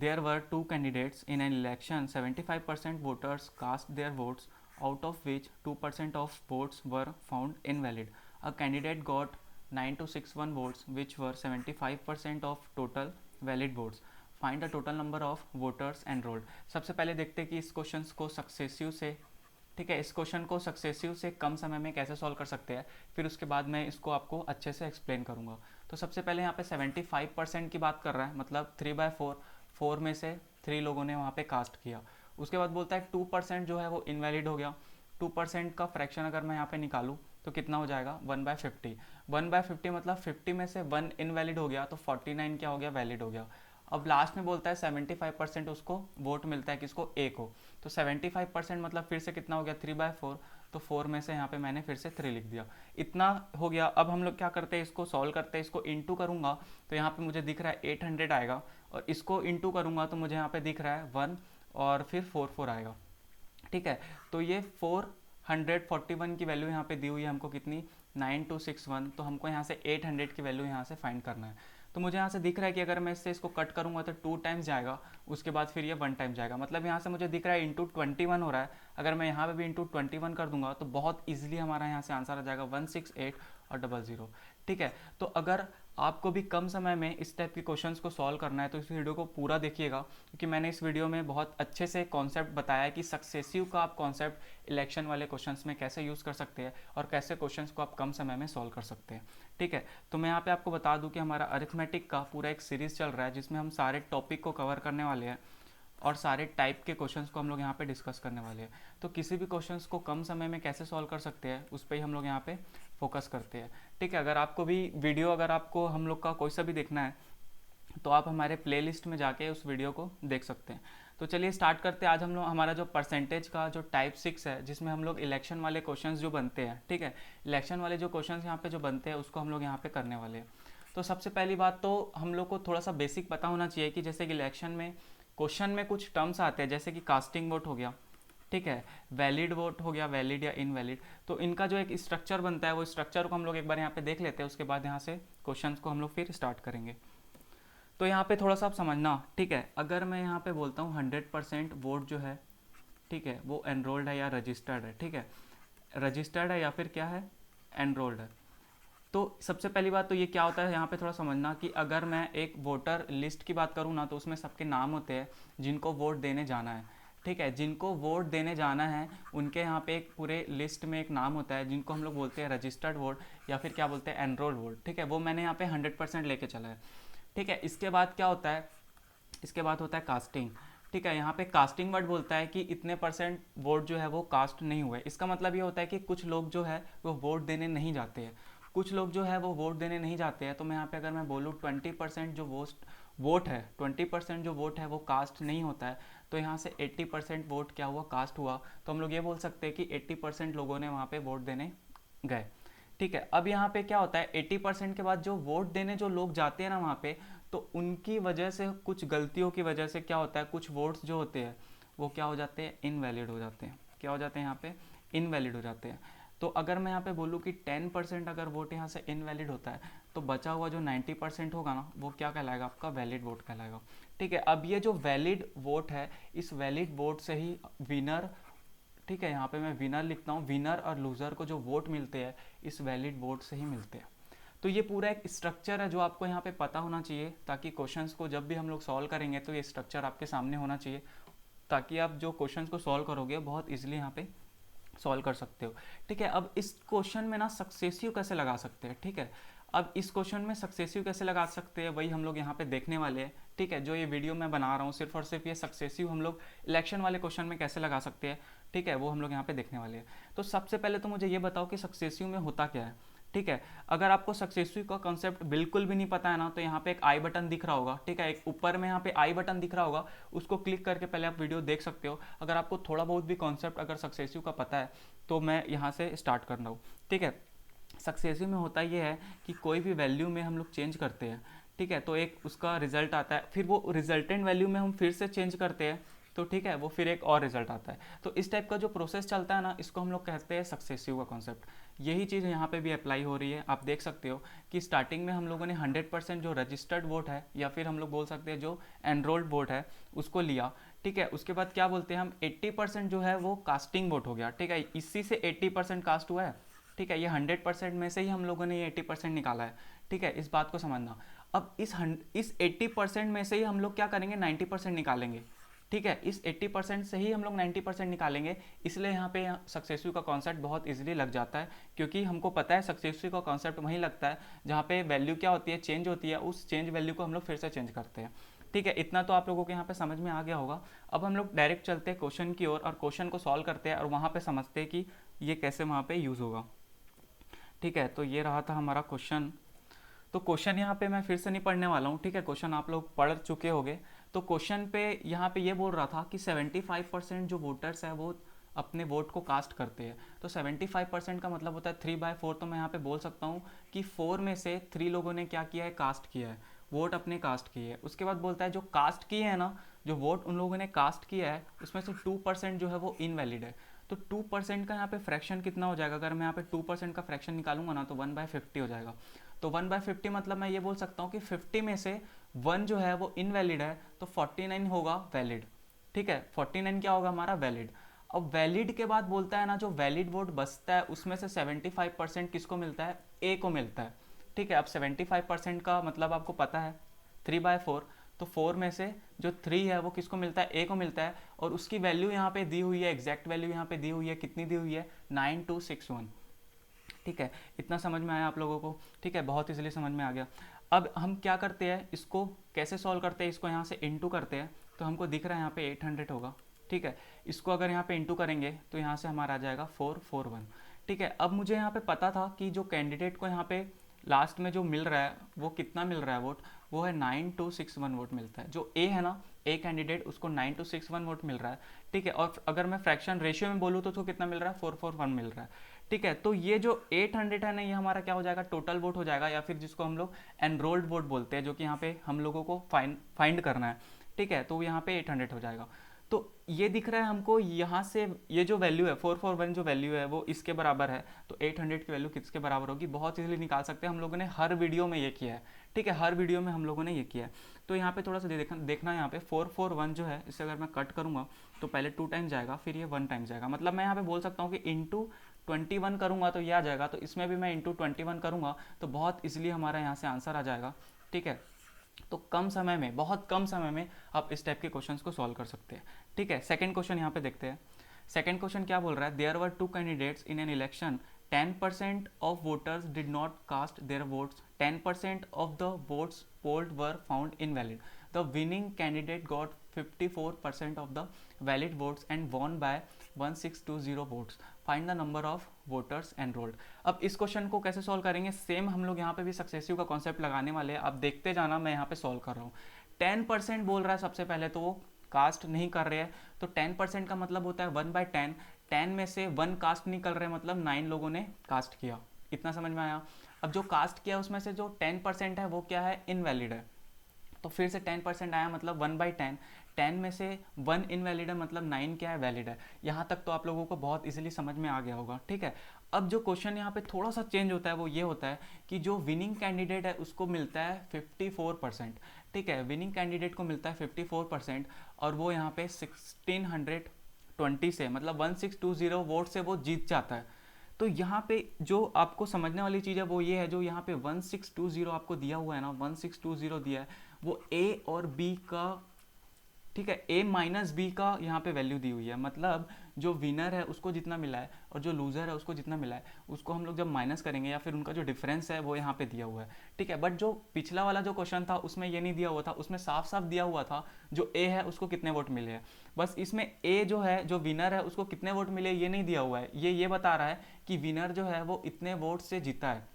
There were two candidates in an election 75% voters cast their votes out of which 2% of votes were found invalid. A candidate got 9261 votes, which were 75% of total valid votes. Find the total number of voters enrolled. सबसे पहले देखते हैं कि इस question को successive से, ठीक है, इस क्वेश्चन को सक्सेसिव से कम समय में कैसे सॉल्व कर सकते हैं, फिर उसके बाद मैं इसको आपको अच्छे से एक्सप्लेन करूंगा। तो सबसे पहले यहाँ पे 75% की बात कर रहा है, मतलब 3/4, 4 में से 3 लोगों ने वहाँ पे कास्ट किया। उसके बाद बोलता है 2% जो है वो इनवैलिड हो गया। 2% का फ्रैक्शन अगर मैं यहाँ पे निकालूँ तो कितना हो जाएगा, 1/50। 1/50 मतलब 50 में से 1 इनवैलिड हो गया, तो 49 क्या हो गया, वैलिड हो गया। अब लास्ट में बोलता है 75% उसको वोट मिलता है, किसको, ए को। तो 75% मतलब फिर से कितना हो गया, 3/4। तो 4 में से यहाँ पे मैंने फिर से 3 लिख दिया। इतना हो गया। अब हम लोग क्या करते हैं, इसको सॉल्व करते हैं। इसको इंटू करूँगा तो यहाँ पे मुझे दिख रहा है 800 आएगा, और इसको इंटू करूँगा तो मुझे यहाँ पे दिख रहा है 1 और फिर 4 आएगा। ठीक है, तो ये 441 की वैल्यू यहाँ पे दी हुई है हमको, कितनी, 9261। तो हमको यहाँ से 800 की वैल्यू यहाँ से फाइंड करना है। तो मुझे यहाँ से दिख रहा है कि अगर मैं इससे इसको कट करूँगा तो 2 टाइम्स जाएगा, उसके बाद फिर ये 1 टाइम जाएगा। मतलब यहाँ से मुझे दिख रहा है इंटू 21 हो रहा है। अगर मैं यहाँ पे भी इंटू 21 कर दूंगा तो बहुत ईजिली हमारा यहाँ से आंसर आ जाएगा 168 और 00। ठीक है, तो अगर आपको भी कम समय में इस टाइप के क्वेश्चंस को सॉल्व करना है तो इस वीडियो को पूरा देखिएगा, क्योंकि मैंने इस वीडियो में बहुत अच्छे से कॉन्सेप्ट बताया है कि सक्सेसिव का आप कॉन्सेप्ट इलेक्शन वाले क्वेश्चंस में कैसे यूज़ कर सकते हैं और कैसे क्वेश्चंस को आप कम समय में सॉल्व कर सकते हैं। ठीक है, तो मैं यहाँ पे आपको बता दूं कि हमारा अरिथमेटिक का पूरा एक सीरीज़ चल रहा है जिसमें हम सारे टॉपिक को कवर करने वाले हैं और सारे टाइप के क्वेश्चंस को हम लोग यहाँ पे डिस्कस करने वाले हैं। तो किसी भी क्वेश्चंस को कम समय में कैसे सॉल्व कर सकते हैं उस पर ही हम लोग यहाँ पे फोकस करते हैं। ठीक है, अगर आपको भी वीडियो, अगर आपको हम लोग का कोई सा भी देखना है तो आप हमारे प्लेलिस्ट में जाके उस वीडियो को देख सकते हैं। तो चलिए स्टार्ट करते हैं। आज हम लोग हमारा जो परसेंटेज का जो टाइप 6 है, जिसमें हम लोग इलेक्शन वाले क्वेश्चंस जो बनते हैं, ठीक है, इलेक्शन वाले जो क्वेश्चंस यहाँ पे जो बनते हैं उसको हम लोग यहाँ पे करने वाले हैं। तो सबसे पहली बात तो हम लोग को थोड़ा सा बेसिक पता होना चाहिए कि जैसे कि इलेक्शन में क्वेश्चन में कुछ टर्म्स आते हैं, जैसे कि कास्टिंग वोट हो गया, ठीक है, वैलिड वोट हो गया, वैलिड या इनवैलिड। तो इनका जो एक स्ट्रक्चर बनता है वो स्ट्रक्चर को हम लोग एक बार यहाँ पे देख लेते हैं, उसके बाद यहाँ से क्वेश्चंस को हम लोग फिर स्टार्ट करेंगे। तो यहाँ पे थोड़ा सा आप समझना, ठीक है, अगर मैं यहाँ पे बोलता हूँ 100% वोट जो है, ठीक है, वो एनरोल्ड है या रजिस्टर्ड है, ठीक है, रजिस्टर्ड है या फिर क्या है, एनरोल्ड है। तो सबसे पहली बात तो ये क्या होता है, यहाँ पे थोड़ा समझना कि अगर मैं एक वोटर लिस्ट की बात करूँ ना तो उसमें सबके नाम होते हैं जिनको वोट देने जाना है। ठीक है, जिनको वोट देने जाना है उनके यहाँ पे एक पूरे लिस्ट में एक नाम होता है जिनको हम लोग बोलते हैं रजिस्टर्ड वोट या फिर क्या बोलते हैं, एनरोल्ड वोट। ठीक है, वो मैंने यहाँ पे 100% लेके चला है। ठीक है, इसके बाद क्या होता है, इसके बाद होता है कास्टिंग। ठीक है, यहाँ पे कास्टिंग वर्ड बोलता है कि इतने परसेंट वोट जो है वो कास्ट नहीं हुए। इसका मतलब ये होता है कि कुछ लोग जो है वो वोट देने नहीं जाते हैं, कुछ लोग जो है वो वोट देने नहीं जाते हैं। तो मैं यहाँ पे अगर मैं बोलूँ 20% जो वोट है, 20% जो वोट है वो कास्ट नहीं होता है, तो यहाँ से 80% वोट क्या हुआ, कास्ट हुआ। तो हम लोग ये बोल सकते हैं कि 80% लोगों ने वहाँ पे वोट देने गए। ठीक है, अब यहाँ पे क्या होता है, 80% के बाद जो वोट देने जो लोग जाते हैं ना वहाँ पे, तो उनकी वजह से, कुछ गलतियों की वजह से क्या होता है, कुछ वोट्स जो होते हैं वो क्या हो जाते हैं, इनवैलिड हो जाते हैं। क्या हो जाते हैं यहाँ पे, इनवैलिड हो जाते हैं। तो अगर मैं यहाँ पे बोलूँ कि 10% अगर वोट यहाँ से इनवैलिड होता है तो बचा हुआ जो 90% होगा ना वो क्या कहलाएगा, आपका वैलिड वोट कहलाएगा। ठीक है, अब ये जो वैलिड वोट है, इस वैलिड वोट से ही विनर, ठीक है, यहाँ पे मैं विनर लिखता हूँ, विनर और लूज़र को जो वोट मिलते हैं इस वैलिड वोट से ही मिलते हैं। तो ये पूरा एक स्ट्रक्चर है जो आपको यहाँ पे पता होना चाहिए, ताकि क्वेश्चंस को जब भी हम लोग सॉल्व करेंगे तो ये स्ट्रक्चर आपके सामने होना चाहिए, ताकि आप जो क्वेश्चंस को सॉल्व करोगे बहुत इजीली यहाँ पे सॉल्व कर सकते हो। ठीक है, अब इस क्वेश्चन में ना सक्सेसिव कैसे लगा सकते हैं, ठीक है, अब इस क्वेश्चन में सक्सेसिव कैसे लगा सकते हैं वही हम लोग यहाँ पे देखने वाले हैं। ठीक है, जो ये वीडियो मैं बना रहा हूँ सिर्फ और सिर्फ ये सक्सेसिव हम लोग इलेक्शन वाले क्वेश्चन में कैसे लगा सकते हैं, ठीक है, वो हम लोग यहाँ पे देखने वाले हैं। तो सबसे पहले तो मुझे ये बताओ कि सक्सेसिव में होता क्या है। ठीक है, अगर आपको सक्सेसिव का कॉन्सेप्ट बिल्कुल भी नहीं पता है ना तो यहाँ पे एक आई बटन दिख रहा होगा, ठीक है, एक ऊपर में यहाँ पे आई बटन दिख रहा होगा, उसको क्लिक करके पहले आप वीडियो देख सकते हो। अगर आपको थोड़ा बहुत भी कॉन्सेप्ट अगर सक्सेसिव का पता है तो मैं यहाँ से स्टार्ट कर रहा हूँ। ठीक है, सक्सेसिव में होता ये है कि कोई भी वैल्यू में हम लोग चेंज करते हैं, ठीक है, तो एक उसका रिजल्ट आता है, फिर वो रिजल्टेंट वैल्यू में हम फिर से चेंज करते हैं, तो ठीक है, वो फिर एक और रिजल्ट आता है। तो इस टाइप का जो प्रोसेस चलता है ना, इसको हम लोग कहते हैं सक्सेसिव का कॉन्सेप्ट। यही चीज़ यहाँ पे भी अप्लाई हो रही है। आप देख सकते हो कि स्टार्टिंग में हम लोगों ने 100% जो रजिस्टर्ड वोट है, या फिर हम लोग बोल सकते हैं जो एनरोल्ड वोट है, उसको लिया। ठीक है, उसके बाद क्या बोलते हैं हम, 80% जो है वो कास्टिंग वोट हो गया। ठीक है, इसी से 80% कास्ट हुआ है। ठीक है, ये 100% में से ही हम लोगों ने ये 80% निकाला है। ठीक है, इस बात को समझना। अब इस 80% में से ही हम लोग क्या करेंगे, 90% निकालेंगे। ठीक है, इस 80% से ही हम लोग 90% निकालेंगे। इसलिए यहाँ पे सक्सेसिव का कॉन्सेप्ट बहुत इजीली लग जाता है, क्योंकि हमको पता है सक्सेसिव का कॉन्सेप्ट वहीं लगता है जहाँ पे वैल्यू क्या होती है, चेंज होती है। उस चेंज वैल्यू को हम लोग फिर से चेंज करते हैं। ठीक है, इतना तो आप लोगों के यहाँ पे समझ में आ गया होगा। अब हम लोग डायरेक्ट चलते हैं क्वेश्चन की ओर, और क्वेश्चन को सॉल्व करते हैं और वहाँ पे समझते हैं कि ये कैसे वहाँ पे यूज़ होगा। ठीक है, तो ये रहा था हमारा क्वेश्चन। तो क्वेश्चन यहाँ पे मैं फिर से नहीं पढ़ने वाला हूँ। ठीक है, क्वेश्चन आप लोग पढ़ चुके होंगे। तो क्वेश्चन पे यहाँ पे ये बोल रहा था कि 75% जो वोटर्स है वो अपने वोट को कास्ट करते हैं। तो 75% का मतलब होता है 3/4। तो मैं यहाँ पे बोल सकता हूँ कि 4 में से 3 लोगों ने क्या किया है, कास्ट किया है, वोट अपने कास्ट किए है। उसके बाद बोलता है जो कास्ट किए हैं ना, जो वोट उन लोगों ने कास्ट किया है, उसमें से 2% जो है वो इनवैलिड है। तो 2% का यहाँ पे फ्रैक्शन कितना हो जाएगा, अगर मैं यहाँ पे 2% का फ्रैक्शन निकालूंगा ना, तो 1/50 हो जाएगा। तो 1/50 मतलब मैं ये बोल सकता हूँ कि 50 में से 1 जो है वो इनवैलिड है, तो 49 होगा वैलिड। ठीक है, 49 क्या होगा हमारा, वैलिड। अब वैलिड के बाद बोलता है ना, जो वैलिड वोट बचता है उसमें से 75% किसको मिलता है, ए को मिलता है। ठीक है, अब 75% का मतलब आपको पता है 3/4। तो 4 में से जो 3 है वो किसको मिलता है, ए को मिलता है। और उसकी वैल्यू यहाँ पे दी हुई है, एग्जैक्ट वैल्यू यहाँ पे दी हुई है, कितनी दी हुई है, 9261। ठीक है, इतना समझ में आया आप लोगों को। ठीक है, बहुत इजीली समझ में आ गया। अब हम क्या करते हैं, इसको कैसे सॉल्व करते हैं, इसको यहाँ से इंटू करते हैं। तो हमको दिख रहा है यहाँ पे 800 होगा। ठीक है, इसको अगर यहाँ पे इंटू करेंगे तो यहाँ से हमारा आ जाएगा 441। ठीक है, अब मुझे यहाँ पे पता था कि जो कैंडिडेट को यहाँ पे लास्ट में जो मिल रहा है वो कितना मिल रहा है वोट, वो है 9261 वोट मिलता है। जो ए है ना, ए कैंडिडेट, उसको 9261 वोट मिल रहा है। ठीक है, और अगर मैं फ्रैक्शन रेशियो में बोलूँ तो उसको कितना मिल रहा है, 441 मिल रहा है। ठीक है, तो ये जो 800 है ना, ये हमारा क्या हो जाएगा, टोटल वोट हो जाएगा, या फिर जिसको हम लोग एनरोल्ड वोट बोलते हैं, जो कि यहाँ पे हम लोगों को फाइंड करना है। ठीक है, तो यहाँ पे 800 हो जाएगा। तो ये दिख रहा है हमको यहाँ से, ये जो वैल्यू है 441 जो वैल्यू है वो इसके बराबर है। तो 800 की वैल्यू किसके बराबर होगी, बहुत इजीली निकाल सकते हैं। हम लोगों ने हर वीडियो में ये किया है। ठीक है, हर वीडियो में हम लोगों ने ये किया है। तो यहाँ पे थोड़ा सा देखना यहाँ पे 441 जो है, इसे अगर मैं कट करूँगा तो पहले 2 टाइम जाएगा, फिर ये 1 टाइम जाएगा। मतलब मैं यहाँ पे बोल सकता हूँ कि इंटू 21 करूँगा तो ये आ जाएगा। तो इसमें भी मैं इंटू 21 करूँगा तो बहुत ईजिली हमारा यहाँ से आंसर आ जाएगा। ठीक है, तो कम समय में, बहुत कम समय में आप इस टाइप के क्वेश्चंस को सॉल्व कर सकते हैं। ठीक है, सेकंड क्वेश्चन यहाँ पे देखते हैं। सेकंड क्वेश्चन क्या बोल रहा है, there were 2 candidates in an election, 10% of voters did not cast their votes, 10% of the votes polled were found invalid. The winning candidate got 54% of the valid votes and won by 1620 votes. Find the number of voters enrolled. अब इस question को कैसे solve करेंगे, same हम लोग यहाँ पे भी सक्सेसिव का कॉन्सेप्ट लगाने वाले हैं। आप देखते जाना, मैं यहाँ पे सॉल्व कर रहा हूँ। 10% बोल रहा है सबसे पहले, तो वो कास्ट नहीं कर रहे हैं। तो 10% का मतलब होता है 1/10। 10 में से 1 कास्ट नहीं कर रहे, मतलब 9 लोगों ने कास्ट किया। इतना समझ में आया। अब जो कास्ट किया उसमें से जो 10% है वो क्या है, इनवैलिड है। तो फिर से 10% आया, मतलब 1/10। 10 में से 1 इनवैलिड है, मतलब 9 क्या है, वैलिड है। यहाँ तक तो आप लोगों को बहुत इजीली समझ में आ गया होगा। ठीक है, अब जो क्वेश्चन यहाँ पे थोड़ा सा चेंज होता है वो ये होता है कि जो विनिंग कैंडिडेट है उसको मिलता है 54%। ठीक है, विनिंग कैंडिडेट को मिलता है 54%, और वो यहाँ पे 1620 से, मतलब 1620 वोट से वो जीत जाता है। तो यहाँ पे जो आपको समझने वाली चीज़ है वो ये है, जो यहाँ पे 1620 आपको दिया हुआ है ना, 1620 दिया है, वो ए और बी का, ठीक है, ए माइनस बी का यहाँ पे वैल्यू दी हुई है। मतलब जो विनर है उसको जितना मिला है और जो लूजर है उसको जितना मिला है, उसको हम लोग जब माइनस करेंगे या फिर उनका जो डिफरेंस है वो यहाँ पे दिया हुआ है। ठीक है, बट जो पिछला वाला जो क्वेश्चन था उसमें ये नहीं दिया हुआ था, उसमें साफ साफ दिया हुआ था जो ए है उसको कितने वोट मिले हैं। बस इसमें ए जो है, जो विनर है, उसको कितने वोट मिले ये नहीं दिया हुआ है। ये बता रहा है कि विनर जो है वो इतने वोट से जीता है।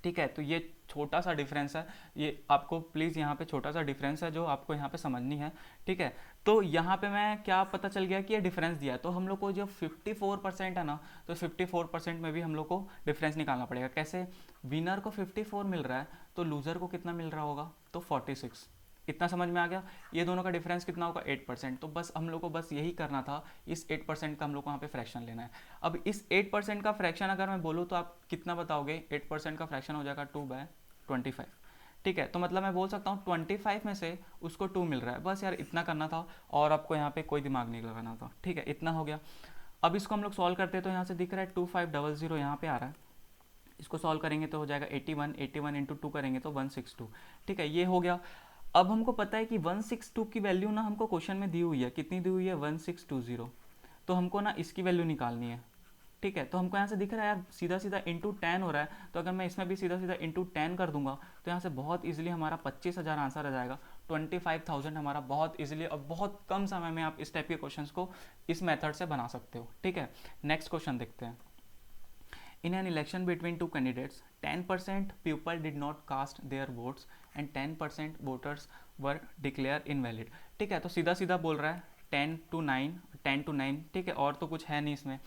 ठीक है, तो ये छोटा सा डिफरेंस है, ये आपको प्लीज़ यहाँ पे छोटा सा डिफरेंस है जो आपको यहाँ पे समझनी है। ठीक है, तो यहाँ पे मैं क्या पता चल गया कि ये डिफरेंस दिया है। तो हम लोग को जो 54% है ना, तो 54% में भी हम लोग को डिफरेंस निकालना पड़ेगा। कैसे, विनर को 54 मिल रहा है तो लूज़र को कितना मिल रहा होगा, तो 46। इतना समझ में आ गया। ये दोनों का डिफरेंस कितना होगा 8%। तो बस हम लोग को बस यही करना था, इस 8% का हम लोग को यहाँ पे फ्रैक्शन लेना है। अब इस 8% का फ्रैक्शन अगर मैं बोलूँ तो आप कितना बताओगे, 8% का फ्रैक्शन हो जाएगा 2/25। ठीक है, तो मतलब मैं बोल सकता हूँ 25 में से उसको 2 मिल रहा है। बस यार इतना करना था और आपको यहाँ पे कोई दिमाग नहीं लगाना था। ठीक है, इतना हो गया। अब इसको हम लोग सॉल्व करते हैं तो यहाँ से दिख रहा है 2500 यहाँ पे आ रहा है। इसको सॉल्व करेंगे तो हो जाएगा 81 इंटू 2 करेंगे तो 162। ठीक है, ये हो गया। अब हमको पता है कि 162 की वैल्यू ना हमको क्वेश्चन में दी हुई है, कितनी दी हुई है 1620। तो हमको ना इसकी वैल्यू निकालनी है। ठीक है, तो हमको यहाँ से दिख रहा है यार सीधा सीधा इंटू 10 हो रहा है, तो अगर मैं इसमें भी सीधा सीधा इंटू 10 कर दूंगा तो यहाँ से बहुत इजीली हमारा 25,000 आंसर आ जाएगा। 25,000 हमारा बहुत इजीली और बहुत कम समय में आप इस टाइप के क्वेश्चंस को इस मेथड से बना सकते हो। ठीक है, नेक्स्ट क्वेश्चन देखते हैं। In an election between two candidates, 10% people did not cast their votes and 10% voters were declared invalid। ठीक है, तो सीधा सीधा बोल रहा है 10 to 9। ठीक है, और तो कुछ है नहीं इसमें।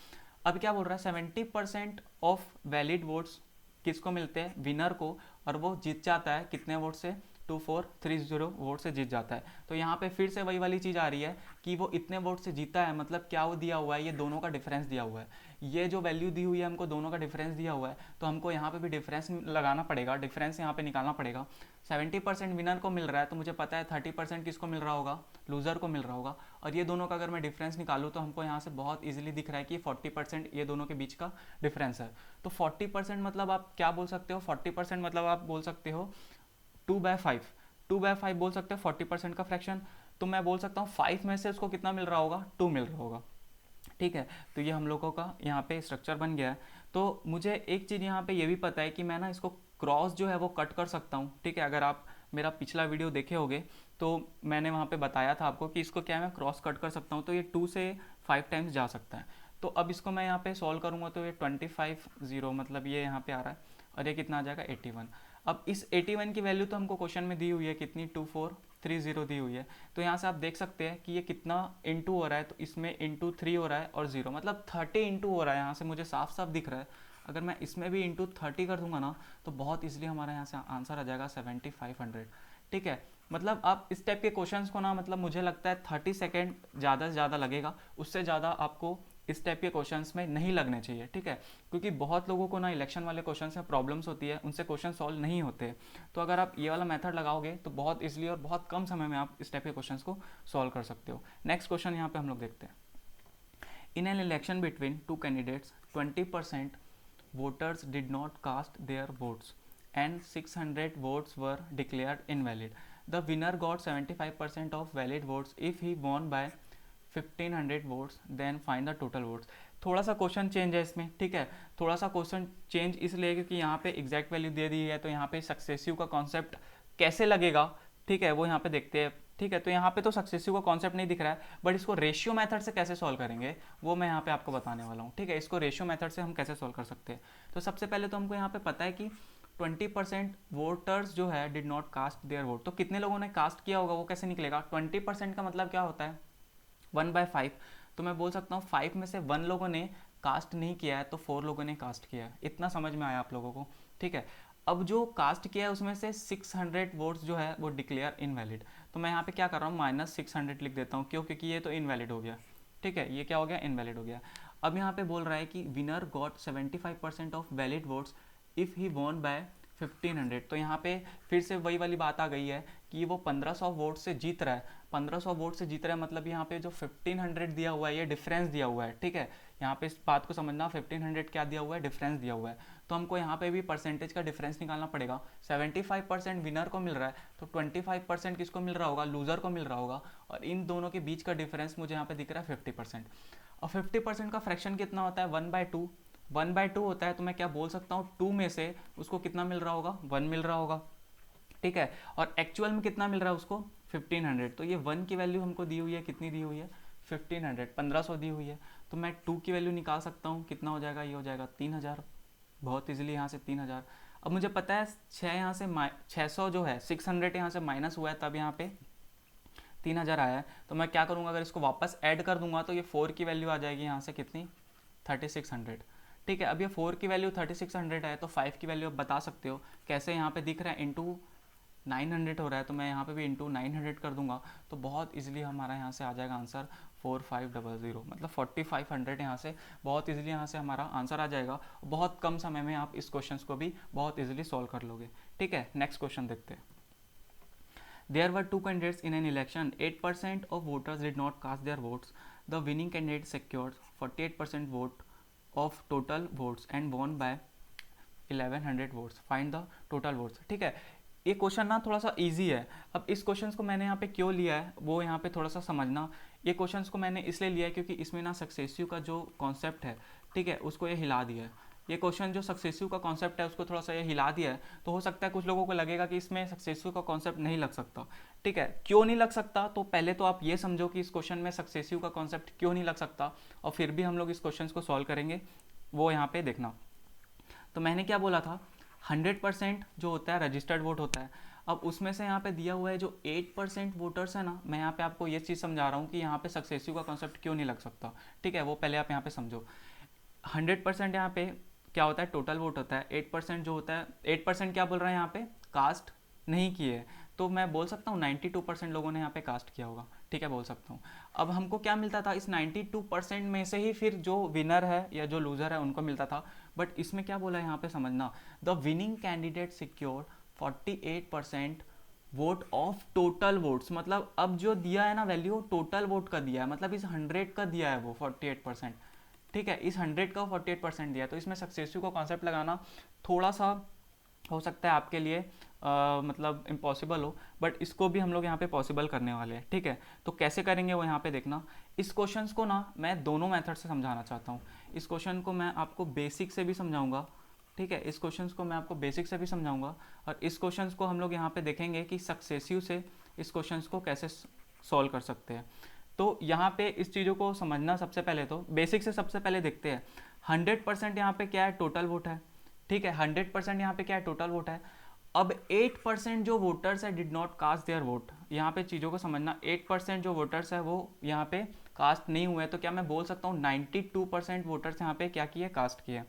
अब क्या बोल रहा है 70% ऑफ वैलिड वोट्स किसको मिलते हैं, विनर को, और वो जीत जाता है कितने वोट से, 2430 वोट से जीत जाता है। तो यहाँ पे फिर से वही वाली चीज़ आ रही है कि वो इतने वोट से जीता है, मतलब क्या वो दिया हुआ है, ये दोनों का डिफरेंस दिया हुआ है। ये जो वैल्यू दी हुई है हमको, दोनों का डिफरेंस दिया हुआ है, तो हमको यहाँ पे भी डिफरेंस लगाना पड़ेगा, डिफरेंस यहाँ पे निकालना पड़ेगा। 70% विनर को मिल रहा है, तो मुझे पता है 30% किसको मिल रहा होगा, लूज़र को मिल रहा होगा। और ये दोनों का अगर मैं डिफरेंस निकालूँ तो हमको यहाँ से बहुत ईजिली दिख रहा है कि 40% ये दोनों के बीच का डिफरेंस है। तो 40% मतलब आप क्या बोल सकते हो, 40% मतलब आप बोल सकते हो 2/5। 2/5 बोल सकते हो 40% का फ्रैक्शन। तो मैं बोल सकता हूँ 5 में से उसको कितना मिल रहा होगा, 2 मिल रहा होगा। ठीक है, तो ये हम लोगों का यहाँ पे स्ट्रक्चर बन गया है। तो मुझे एक चीज़ यहाँ पे ये भी पता है कि मैं ना इसको क्रॉस जो है वो कट कर सकता हूँ। ठीक है, अगर आप मेरा पिछला वीडियो देखे होगे तो मैंने वहाँ पे बताया था आपको कि इसको क्या है मैं क्रॉस कट कर सकता हूँ, तो ये 2 से 5 टाइम्स जा सकता है। तो अब इसको मैं यहाँ पे सॉल्व करूँगा तो ये 25 मतलब ये यहाँ पे आ रहा है, और ये कितना आ जाएगा 81। अब इस 81 की वैल्यू तो हमको क्वेश्चन में दी हुई है कितनी, 2430 दी हुई है। तो यहाँ से आप देख सकते हैं कि ये कितना इंटू हो रहा है, तो इसमें इंटू 3 हो रहा है और 0 मतलब 30 इंटू हो रहा है। यहाँ से मुझे साफ साफ दिख रहा है, अगर मैं इसमें भी इंटू 30 कर दूंगा ना तो बहुत ईजिली हमारा यहाँ से आंसर आ जाएगा 7500। ठीक है, मतलब आप इस टाइप के क्वेश्चंस को ना, मतलब मुझे लगता है 30 सेकेंड ज़्यादा से ज़्यादा लगेगा, उससे ज़्यादा आपको इस टाइप के क्वेश्चंस में नहीं लगने चाहिए। ठीक है, क्योंकि बहुत लोगों को ना इलेक्शन वाले क्वेश्चंस में प्रॉब्लम्स होती है, उनसे क्वेश्चन सॉल्व नहीं होते। तो अगर आप ये वाला मेथड लगाओगे तो बहुत ईजिली और बहुत कम समय में आप इस टाइप के क्वेश्चंस को सॉल्व कर सकते हो। नेक्स्ट क्वेश्चन यहाँ पे हम लोग देखते हैं। इन an election between two candidates 20% voters did not cast their votes and 600 votes were declared invalid. The winner got 75% of valid votes if he won by 1500 votes, then find the total votes। थोड़ा सा question change है इसमें। ठीक है, थोड़ा सा question change इसलिए क्योंकि यहाँ पे एग्जैक्ट वैल्यू दे दी है, तो यहाँ पे सक्सेसिव का कॉन्सेप्ट कैसे लगेगा, ठीक है वो यहाँ पे देखते हैं। ठीक है, तो यहाँ पे तो सक्सेसिव का कॉन्सेप्ट नहीं दिख रहा है, बट इसको रेशियो मेथड से कैसे सॉल्व करेंगे वो मैं यहाँ पे आपको बताने वाला हूँ। ठीक है, इसको रेशियो मेथड से हम कैसे सॉल्व कर सकते हैं। तो सबसे पहले तो हमको यहाँ पे पता है कि 20% वोटर्स जो है did not cast their vote. तो कितने लोगों ने कास्ट किया होगा वो कैसे निकलेगा, 20% का मतलब क्या होता है 1/5। तो मैं बोल सकता हूँ 5 में से 1 लोगों ने कास्ट नहीं किया है तो 4 लोगों ने कास्ट किया है। इतना समझ में आया आप लोगों को। ठीक है, अब जो कास्ट किया है उसमें से 600 वोट्स जो है वो डिक्लेयर इनवैलिड। तो मैं यहाँ पे क्या कर रहा हूँ -600 लिख देता हूँ, क्यों, क्योंकि ये तो इनवैलिड हो गया। ठीक है, ये क्या हो गया, इनवैलिड हो गया। अब यहाँ पे बोल रहा है कि winner got 75% of valid votes if he won by 1500। तो यहाँ पे फिर से वही वाली बात आ गई है कि वो 1500 वोट से जीत रहा है। 1500 वोट से जीत रहा है मतलब यहाँ पे जो 1500 दिया हुआ है ये डिफरेंस दिया हुआ है। ठीक है, यहाँ पे इस बात को समझना, 1500 क्या दिया हुआ है, डिफरेंस दिया हुआ है। तो हमको यहाँ पे भी परसेंटेज का डिफरेंस निकालना पड़ेगा। 75% विनर को मिल रहा है तो 25% किसको मिल रहा होगा, लूजर को मिल रहा होगा। और इन दोनों के बीच का डिफरेंस मुझे यहाँ पे दिख रहा है 50%। और 50% का फ्रैक्शन कितना होता है, 1/2। 1/2 होता है, तो मैं क्या बोल सकता हूँ 2 में से उसको कितना मिल रहा होगा, 1 मिल रहा होगा। ठीक है, और एक्चुअल में कितना मिल रहा है उसको 1500। तो ये 1 की वैल्यू हमको दी हुई है, कितनी दी हुई है 1500 दी हुई है। तो मैं 2 की वैल्यू निकाल सकता हूँ, कितना हो जाएगा, ये हो जाएगा 3000। बहुत इजीली यहाँ से 3000। अब मुझे पता है 6 यहाँ से 600 जो है 600 यहाँ से माइनस हुआ है तब यहाँ पे 3000 आया है। तो मैं क्या करूँगा, अगर इसको वापस ऐड कर दूंगा तो ये 4 की वैल्यू आ जाएगी यहाँ से कितनी 3600। ठीक है, अब ये 4 की वैल्यू 3600 है तो 5 की वैल्यू आप बता सकते हो कैसे, यहाँ पे दिख रहा है इंटू 900 हो रहा है तो मैं यहाँ पे भी इंटू 900 कर दूंगा, तो बहुत इजीली हमारा यहाँ से आ जाएगा आंसर 4500, मतलब 4500 यहाँ से बहुत इजीली यहाँ से हमारा आंसर आ जाएगा। बहुत कम समय में आप इस क्वेश्चन को भी बहुत इजीली सॉल्व कर लोगे। ठीक है, नेक्स्ट क्वेश्चन देखते हैं। There were two candidates in an election. 8% of voters did not cast their votes. The winning candidate secured 48% vote of total votes and won by 1100 votes. Find the total votes. ठीक है, ये question ना थोड़ा सा easy है। अब इस question को मैंने यहाँ पे क्यों लिया है वो यहाँ पे थोड़ा सा समझना। ये क्वेश्चन को मैंने इसलिए लिया है क्योंकि इसमें ना सक्सेसिव का जो कॉन्सेप्ट है, ठीक है, उसको ये हिला दिया है। ये क्वेश्चन जो सक्सेसिव का कॉन्सेप्ट है उसको थोड़ा सा ये हिला दिया है, तो हो सकता है कुछ लोगों को लगेगा कि इसमें सक्सेसिव का कॉन्सेप्ट नहीं लग सकता। ठीक है, क्यों नहीं लग सकता, तो पहले तो आप ये समझो कि इस क्वेश्चन में सक्सेसिव का कॉन्सेप्ट क्यों नहीं लग सकता, और फिर भी हम लोग इस क्वेश्चन को सॉल्व करेंगे, वो यहाँ पे देखना। तो मैंने क्या बोला था, 100% जो होता है रजिस्टर्ड वोट होता है। अब उसमें से यहाँ पे दिया हुआ है जो 8% वोटर्स है ना, मैं यहाँ पे आपको ये चीज़ समझा रहा हूँ कि यहाँ पे सक्सेसिव का कॉन्सेप्ट क्यों नहीं लग सकता। ठीक है, वो पहले आप यहाँ पे समझो। 100% यहाँ पे क्या होता है, टोटल वोट होता है। 8% जो होता है, 8% क्या बोल रहे हैं यहाँ पे, कास्ट नहीं किए, तो मैं बोल सकता हूँ 92% लोगों ने यहाँ पे कास्ट किया होगा। ठीक है, बोल सकता हूँ। अब हमको क्या मिलता था, इस 92% में से ही फिर जो विनर है या जो लूजर है उनको मिलता था। बट इसमें क्या बोला है यहाँ पे समझना, the winning candidate secure 48% vote of total votes, मतलब अब जो दिया है ना वैल्यू, टोटल वोट का दिया है, मतलब इस 100 का दिया है वो 48%। ठीक है, इस 100 का 48% दिया है, तो इसमें सक्सेसिव का कॉन्सेप्ट लगाना थोड़ा सा हो सकता है आपके लिए मतलब इम्पॉसिबल हो, बट इसको भी हम लोग यहाँ पे पॉसिबल करने वाले हैं। ठीक है, तो कैसे करेंगे वो यहाँ पे देखना। इस क्वेश्चन को ना मैं दोनों मेथड से समझाना चाहता हूँ। इस क्वेश्चन को मैं आपको बेसिक से भी समझाऊंगा, ठीक है, इस क्वेश्चन को मैं आपको बेसिक से भी समझाऊंगा, और इस क्वेश्चन को हम लोग यहाँ पे देखेंगे कि सक्सेसिव से इस क्वेश्चन को कैसे सॉल्व कर सकते हैं। तो यहाँ पे इस चीज़ों को समझना, सबसे पहले तो बेसिक से सबसे पहले देखते हैं। 100% यहाँ पे क्या है, टोटल वोट है। ठीक है, 100% यहाँ पे क्या है, टोटल वोट है। अब 8% जो वोटर्स है did not cast their vote, यहाँ पे चीज़ों को समझना। 8% जो वोटर्स है वो यहाँ पे कास्ट नहीं हुए, तो क्या मैं बोल सकता हूँ 92% वोटर्स यहाँ पे क्या किए, कास्ट किए।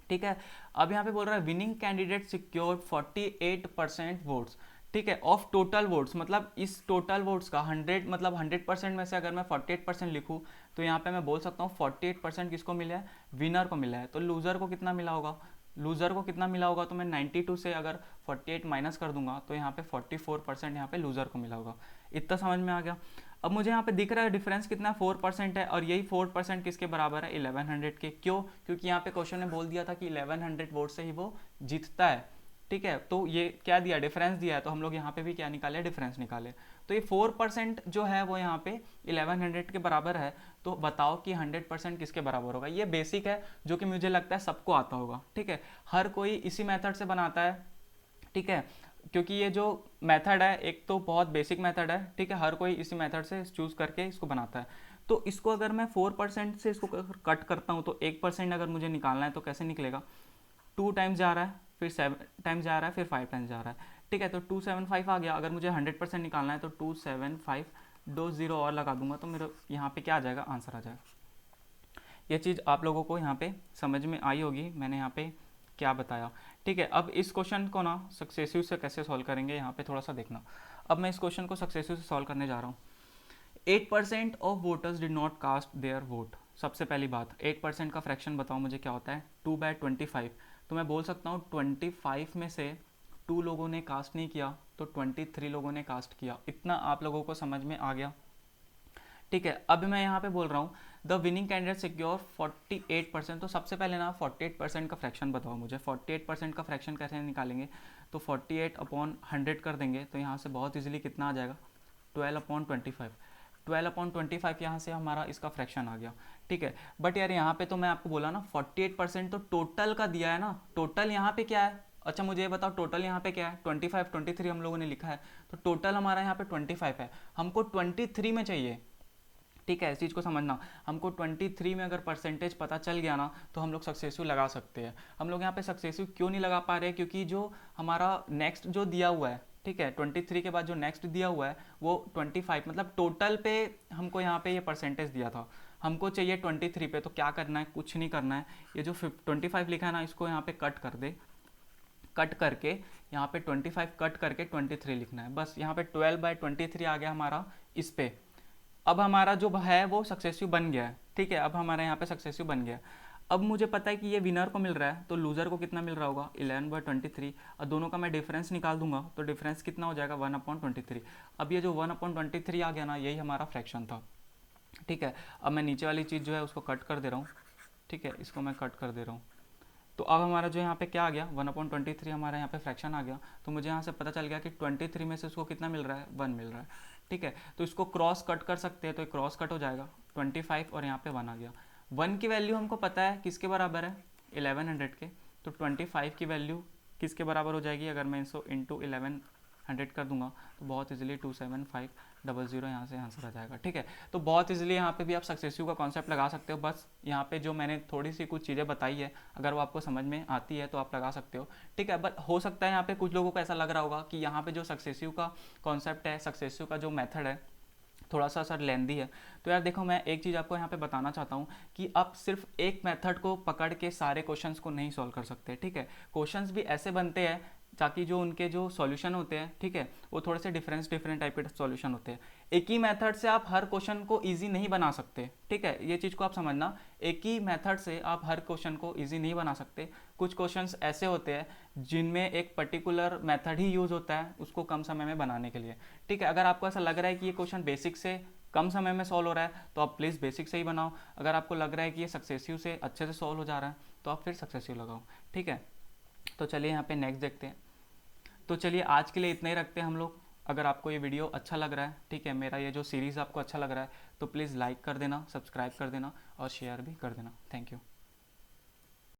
ठीक है, अब यहाँ पे बोल रहा है विनिंग कैंडिडेट सिक्योर्ड 48% वोट्स। ठीक है, ऑफ टोटल वोट्स, मतलब इस टोटल वोट्स का 100, मतलब 100% में से अगर मैं 48% लिखूँ तो यहाँ पे मैं बोल सकता हूँ 48% किसको मिला है, विनर को मिला है। तो लूज़र को कितना मिला होगा, लूज़र को कितना मिला होगा, तो मैं 92 से अगर 48 माइनस कर दूंगा तो यहाँ पे 44% यहाँ पे लूज़र को मिला होगा। इतना समझ में आ गया। अब मुझे यहाँ पे दिख रहा है डिफरेंस कितना, 4% है, और यही 4% किसके बराबर है, 1100 के। क्यों, क्योंकि यहाँ पे क्वेश्चन ने बोल दिया था कि 1100 वोट से ही वो जीतता है। ठीक है, तो ये क्या दिया, डिफरेंस दिया है, तो हम लोग यहाँ पे भी क्या निकाले, डिफरेंस निकाले। तो ये 4% जो है वो यहाँ पे 1100 के बराबर है। तो बताओ कि 100% किसके बराबर होगा। ये बेसिक है जो कि मुझे लगता है सबको आता होगा। ठीक है, हर कोई इसी मेथड से बनाता है। ठीक है, क्योंकि ये जो मेथड है एक तो बहुत बेसिक मेथड है। ठीक है, हर कोई इसी मेथड से चूज करके इसको बनाता है। तो इसको अगर मैं 4% से इसको कट करता हूँ तो 1% अगर मुझे निकालना है तो कैसे निकलेगा, 2 टाइम्स जा रहा है, फिर 7 टाइम्स जा रहा है, फिर 5 टाइम्स जा रहा है। ठीक है, तो 275 आ गया। अगर मुझे 100% निकालना है तो 275, 2 0 और लगा दूंगा तो मेरे यहाँ पे क्या आ जाएगा, आंसर आ जाएगा। ये चीज़ आप लोगों को यहाँ पे समझ में आई होगी, मैंने यहाँ पे क्या बताया। ठीक है, अब इस क्वेश्चन को ना सक्सेसिव से कैसे सॉल्व करेंगे यहाँ पे थोड़ा सा देखना। अब मैं इस क्वेश्चन को सक्सेसिव से सॉल्व करने जा रहा हूँ। 8% of voters did not cast their vote. सबसे पहली बात, 8% का फ्रैक्शन बताओ मुझे क्या होता है, 2/25। तो मैं बोल सकता हूँ 25 में से 2 लोगों ने कास्ट नहीं किया तो 23 लोगों ने कास्ट किया। इतना आप लोगों को समझ में आ गया। ठीक है, अब मैं यहाँ पे बोल रहा हूँ द विनिंग कैंडिडेट सिक्योर 48%। तो सबसे पहले ना 48% का फ्रैक्शन बताओ मुझे। 48% का फ्रैक्शन कैसे निकालेंगे, तो 48/100 कर देंगे, तो यहाँ से बहुत इजीली कितना आ जाएगा, 12/25। 12/25 यहाँ से हमारा इसका फ्रैक्शन आ गया। ठीक है, बट यार यहाँ पे तो मैं आपको बोला ना 48% तो टोटल का दिया है ना, टोटल यहाँ पे क्या है। अच्छा मुझे ये बताओ टोटल यहाँ पे क्या है, 25, 23 हम लोगों ने लिखा है, तो टोटल हमारा यहाँ पे 25 है, हमको 23 में चाहिए। ठीक है, इस चीज़ को समझना, हमको 23 में अगर परसेंटेज पता चल गया ना तो हम लोग सक्सेसिव लगा सकते हैं। हम लोग यहाँ पे सक्सेसिव क्यों नहीं लगा पा रहे, क्योंकि जो हमारा नेक्स्ट जो दिया हुआ है, ठीक है, 23 के बाद जो नेक्स्ट दिया हुआ है वो 25, मतलब टोटल पे हमको यहाँ पे ये परसेंटेज दिया था, हमको चाहिए 23 पे। तो क्या करना है, कुछ नहीं करना है, ये जो 25 लिखा है ना इसको यहाँ पे कट कर दे, कट करके यहाँ पे 25 कट करके 23 लिखना है, बस यहाँ पे 12/23 आ गया हमारा इस पे। अब हमारा जो है वो सक्सेसिव बन गया है, ठीक है, अब हमारे यहाँ पे सक्सेसिव बन गया। अब मुझे पता है कि ये विनर को मिल रहा है, तो लूज़र को कितना मिल रहा होगा 11/23, और दोनों का मैं डिफरेंस निकाल दूंगा, तो डिफरेंस कितना हो जाएगा 1/23। अब ये जो 1/23 आ गया ना, यही हमारा फ्रैक्शन था, ठीक है। अब मैं नीचे वाली चीज़ जो है उसको कट कर दे रहा हूँ, ठीक है, इसको मैं कट कर दे रहा हूँ। तो अब हमारा जो यहाँ पे क्या आ गया 1/23 हमारा यहाँ पे फ्रैक्शन आ गया। तो मुझे यहाँ से पता चल गया कि 23 में से उसको कितना मिल रहा है 1 मिल रहा है, ठीक है। तो इसको क्रॉस कट कर सकते हैं, तो क्रॉस कट हो जाएगा 25 और यहाँ पे 1 आ गया। 1 की वैल्यू हमको पता है किसके बराबर है 1100 के, तो 25 की वैल्यू किसके बराबर हो जाएगी, अगर मैं इसको इंटू 1100 कर दूंगा तो बहुत इजीली 27500 यहाँ से आंसर आ जाएगा, ठीक है। तो बहुत इजीली यहाँ पे भी आप सक्सेसिव का कॉन्सेप्ट लगा सकते हो। बस यहाँ पे जो मैंने थोड़ी सी कुछ चीज़ें बताई है, अगर वो आपको समझ में आती है तो आप लगा सकते हो, ठीक है। बट हो सकता है यहाँ पे कुछ लोगों को ऐसा लग रहा होगा कि यहाँ पे जो सक्सेसिव का कॉन्सेप्ट है, सक्सेसिव का जो मेथड है थोड़ा सा सर लेंदी है। तो यार देखो, मैं एक चीज़ आपको यहाँ पे बताना चाहता हूँ कि आप सिर्फ एक मेथड को पकड़ के सारे क्वेश्चंस को नहीं सॉल्व कर सकते, ठीक है। क्वेश्चंस भी ऐसे बनते हैं ताकि जो उनके जो सॉल्यूशन होते हैं, ठीक है, वो थोड़े से डिफरेंट टाइप के सॉल्यूशन होते हैं। एक ही मेथड से आप हर क्वेश्चन को इजी नहीं बना सकते, ठीक है, ये चीज़ को आप समझना। एक ही मेथड से आप हर क्वेश्चन को इजी नहीं बना सकते। कुछ क्वेश्चंस ऐसे होते हैं जिनमें एक पर्टिकुलर मेथड ही यूज़ होता है उसको कम समय में बनाने के लिए, ठीक है। अगर आपको ऐसा लग रहा है कि ये क्वेश्चन बेसिक से कम समय में सॉल्व हो रहा है तो आप प्लीज़ बेसिक से ही बनाओ। अगर आपको लग रहा है कि ये सक्सेसिव से अच्छे से सॉल्व हो जा रहा है तो आप फिर सक्सेसिव लगाओ, ठीक है। तो चलिए यहाँ पे नेक्स्ट देखते हैं। तो चलिए आज के लिए इतना ही रखते हैं हम लोग। अगर आपको ये वीडियो अच्छा लग रहा है, ठीक है, मेरा ये जो सीरीज़ आपको अच्छा लग रहा है, तो प्लीज़ लाइक कर देना, सब्सक्राइब कर देना और शेयर भी कर देना। Thank you.